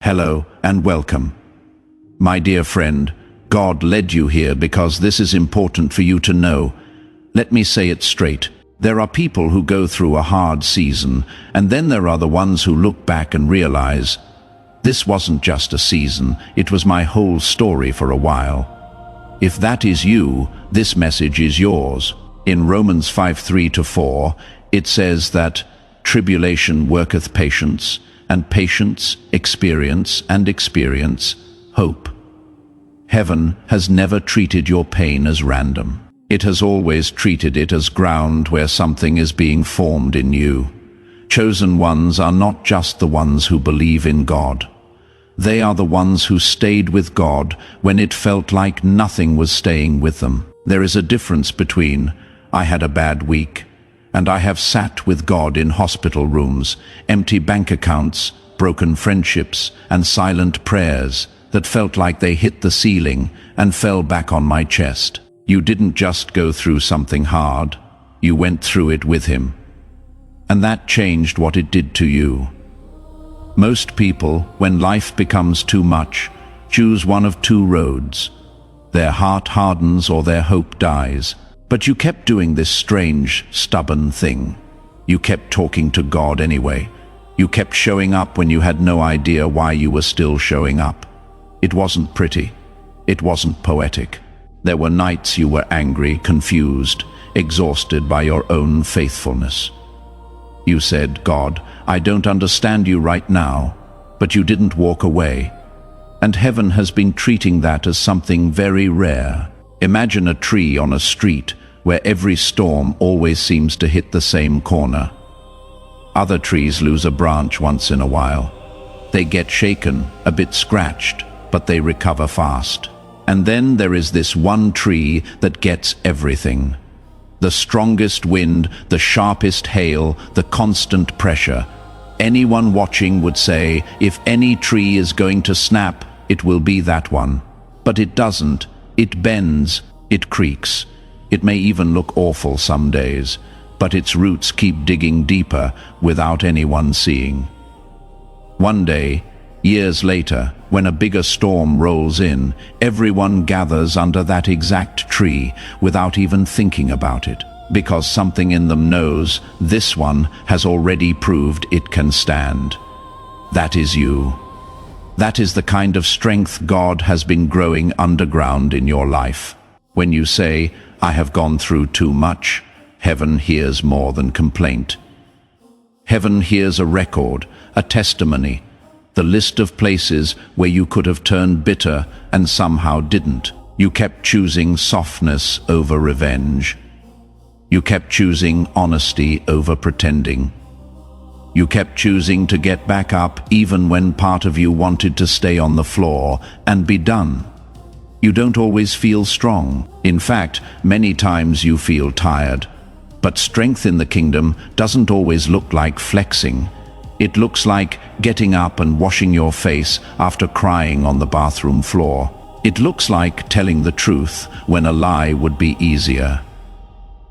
Hello and welcome. My dear friend, God led you here because this is important for you to know. Let me say it straight. There are people who go through a hard season, and then there are the ones who look back and realize, this wasn't just a season, it was my whole story for a while. If that is you, this message is yours. In Romans 5:3-4, it says that tribulation worketh patience, and patience experience, and experience hope. Heaven has never treated your pain as random. It has always treated it as ground where something is being formed in you. Chosen ones are not just the ones who believe in God. They are the ones who stayed with God when it felt like nothing was staying with them. There is a difference between, I had a bad week, and I have sat with God in hospital rooms, empty bank accounts, broken friendships, and silent prayers that felt like they hit the ceiling and fell back on my chest. You didn't just go through something hard, you went through it with Him. And that changed what it did to you. Most people, when life becomes too much, choose one of two roads. Their heart hardens or their hope dies. But you kept doing this strange, stubborn thing. You kept talking to God anyway. You kept showing up when you had no idea why you were still showing up. It wasn't pretty. It wasn't poetic. There were nights you were angry, confused, exhausted by your own faithfulness. You said, God, I don't understand you right now, but you didn't walk away. And heaven has been treating that as something very rare. Imagine a tree on a street where every storm always seems to hit the same corner. Other trees lose a branch once in a while. They get shaken, a bit scratched, but they recover fast. And then there is this one tree that gets everything. The strongest wind, the sharpest hail, the constant pressure. Anyone watching would say, if any tree is going to snap, it will be that one. But it doesn't. It bends, it creaks. It may even look awful some days, but its roots keep digging deeper without anyone seeing. One day, years later, when a bigger storm rolls in, everyone gathers under that exact tree without even thinking about it, because something in them knows this one has already proved it can stand. That is you. That is the kind of strength God has been growing underground in your life. When you say, I have gone through too much, heaven hears more than complaint. Heaven hears a record, a testimony, the list of places where you could have turned bitter and somehow didn't. You kept choosing softness over revenge. You kept choosing honesty over pretending. You kept choosing to get back up even when part of you wanted to stay on the floor and be done. You don't always feel strong. In fact, many times you feel tired. But strength in the kingdom doesn't always look like flexing. It looks like getting up and washing your face after crying on the bathroom floor. It looks like telling the truth when a lie would be easier.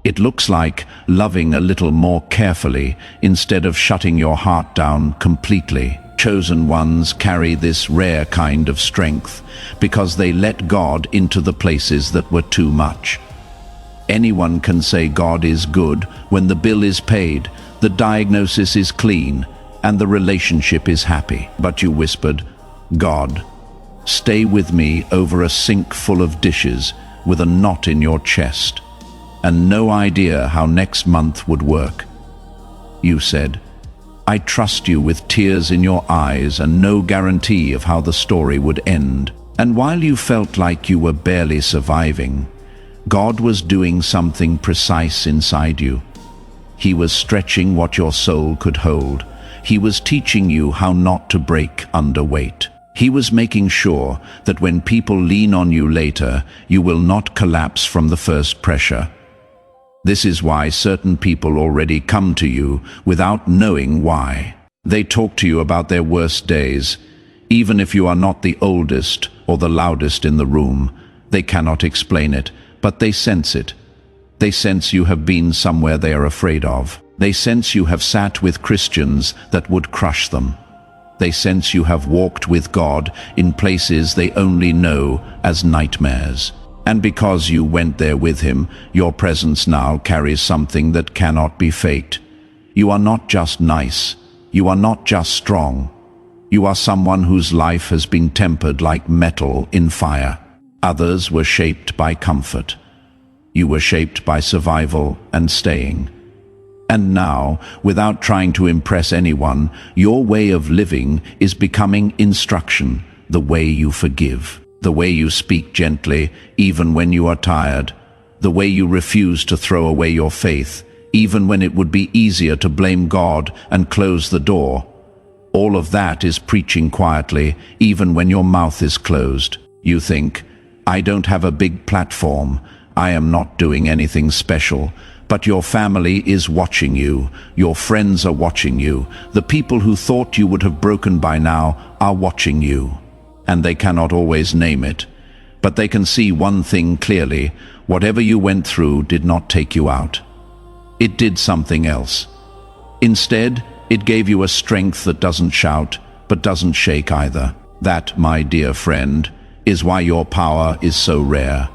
It looks like loving a little more carefully instead of shutting your heart down completely. Chosen ones carry this rare kind of strength because they let God into the places that were too much. Anyone can say God is good when the bill is paid, the diagnosis is clean, and the relationship is happy. But you whispered, God, stay with me over a sink full of dishes with a knot in your chest, and no idea how next month would work. You said, I trust you with tears in your eyes and no guarantee of how the story would end. And while you felt like you were barely surviving, God was doing something precise inside you. He was stretching what your soul could hold. He was teaching you how not to break under weight. He was making sure that when people lean on you later, you will not collapse from the first pressure. This is why certain people already come to you without knowing why. They talk to you about their worst days. Even if you are not the oldest or the loudest in the room, they cannot explain it, but they sense it. They sense you have been somewhere they are afraid of. They sense you have sat with Christians that would crush them. They sense you have walked with God in places they only know as nightmares. And because you went there with him, your presence now carries something that cannot be faked. You are not just nice. You are not just strong. You are someone whose life has been tempered like metal in fire. Others were shaped by comfort. You were shaped by survival and staying. And now, without trying to impress anyone, your way of living is becoming instruction, the way you forgive, the way you speak gently, even when you are tired, the way you refuse to throw away your faith, even when it would be easier to blame God and close the door. All of that is preaching quietly, even when your mouth is closed. You think, I don't have a big platform, I am not doing anything special. But your family is watching you, your friends are watching you, the people who thought you would have broken by now are watching you. And they cannot always name it. But they can see one thing clearly: whatever you went through did not take you out. It did something else. Instead, it gave you a strength that doesn't shout, but doesn't shake either. That, my dear friend, is why your power is so rare.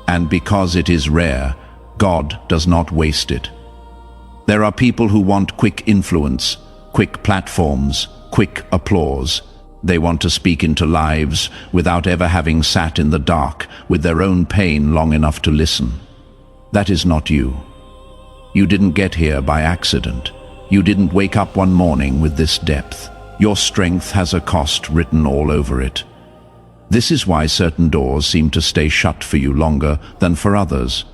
And because it is rare, God does not waste it. There are people who want quick influence, quick platforms, quick applause. They want to speak into lives without ever having sat in the dark with their own pain long enough to listen. That is not you. You didn't get here by accident. You didn't wake up one morning with this depth. Your strength has a cost written all over it. This is why certain doors seem to stay shut for you longer than for others.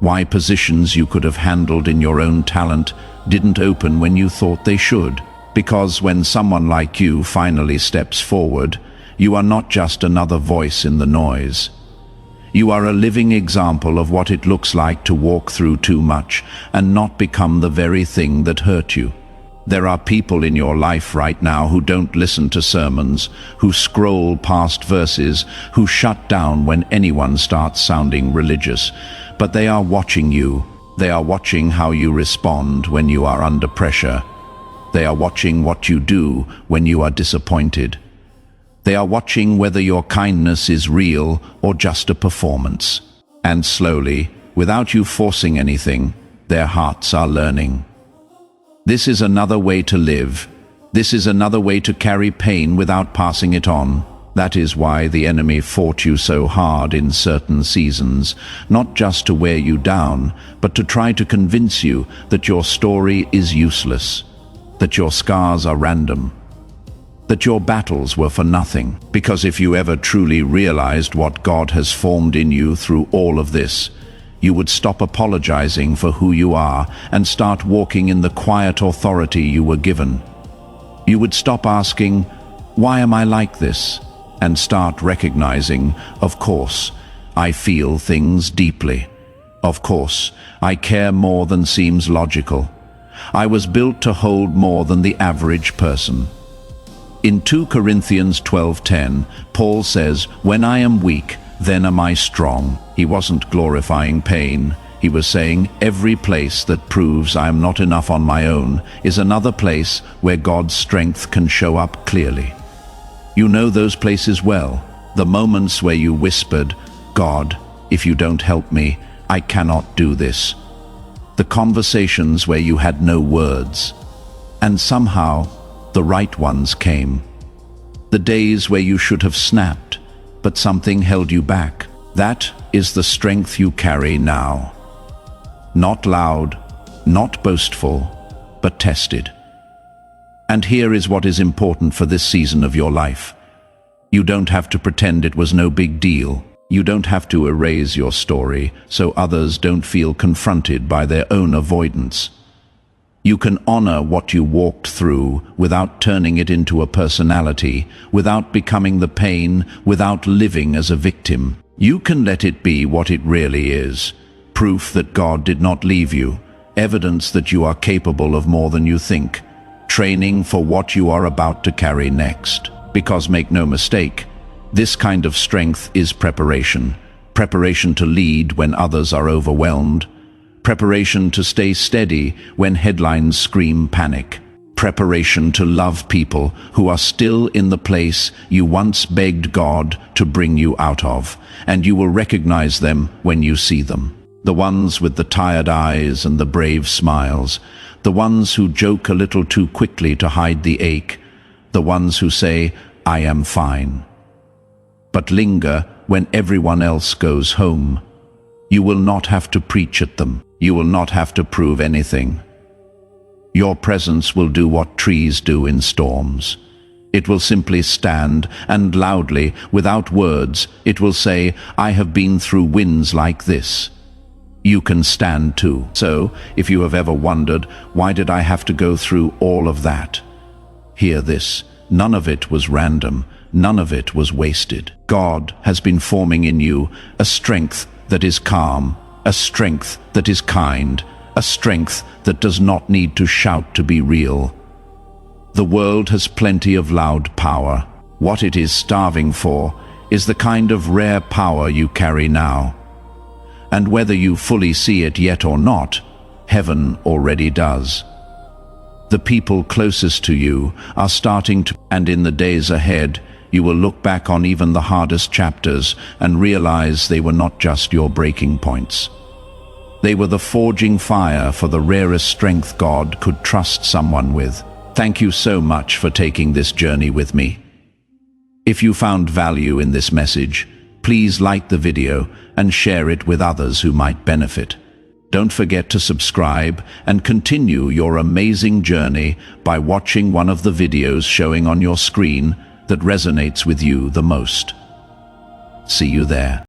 Why positions you could have handled in your own talent didn't open when you thought they should. Because when someone like you finally steps forward, you are not just another voice in the noise. You are a living example of what it looks like to walk through too much and not become the very thing that hurt you. There are people in your life right now who don't listen to sermons, who scroll past verses, who shut down when anyone starts sounding religious. But they are watching you. They are watching how you respond when you are under pressure. They are watching what you do when you are disappointed. They are watching whether your kindness is real or just a performance. And slowly, without you forcing anything, their hearts are learning. This is another way to live. This is another way to carry pain without passing it on. That is why the enemy fought you so hard in certain seasons, not just to wear you down, but to try to convince you that your story is useless, that your scars are random, that your battles were for nothing. Because if you ever truly realized what God has formed in you through all of this, you would stop apologizing for who you are and start walking in the quiet authority you were given. You would stop asking, "Why am I like this?" and start recognizing, of course, I feel things deeply. Of course, I care more than seems logical. I was built to hold more than the average person. In 2 Corinthians 12:10, Paul says, "When I am weak, then am I strong." He wasn't glorifying pain. He was saying, every place that proves I am not enough on my own is another place where God's strength can show up clearly. You know those places well, the moments where you whispered, "God, if you don't help me, I cannot do this." The conversations where you had no words, and somehow the right ones came. The days where you should have snapped, but something held you back. That is the strength you carry now. Not loud, not boastful, but tested. And here is what is important for this season of your life. You don't have to pretend it was no big deal. You don't have to erase your story so others don't feel confronted by their own avoidance. You can honor what you walked through without turning it into a personality, without becoming the pain, without living as a victim. You can let it be what it really is. Proof that God did not leave you. Evidence that you are capable of more than you think. Training for what you are about to carry next. Because make no mistake, this kind of strength is preparation. Preparation to lead when others are overwhelmed. Preparation to stay steady when headlines scream panic. preparation to love people who are still in the place you once begged God to bring you out of, and you will recognize them when you see them. The ones with the tired eyes and the brave smiles, the ones who joke a little too quickly to hide the ache, the ones who say, "I am fine." But linger when everyone else goes home. You will not have to preach at them. You will not have to prove anything. Your presence will do what trees do in storms. It will simply stand, and loudly, without words, it will say, "I have been through winds like this. You can stand too." So, if you have ever wondered, why did I have to go through all of that? Hear this. None of it was random. None of it was wasted. God has been forming in you a strength that is calm, a strength that is kind, a strength that does not need to shout to be real. The world has plenty of loud power. What it is starving for is the kind of rare power you carry now. And whether you fully see it yet or not, heaven already does. The people closest to you are starting to, and in the days ahead, you will look back on even the hardest chapters and realize they were not just your breaking points. They were the forging fire for the rarest strength God could trust someone with. Thank you so much for taking this journey with me. If you found value in this message, please like the video and share it with others who might benefit. Don't forget to subscribe and continue your amazing journey by watching one of the videos showing on your screen that resonates with you the most. See you there.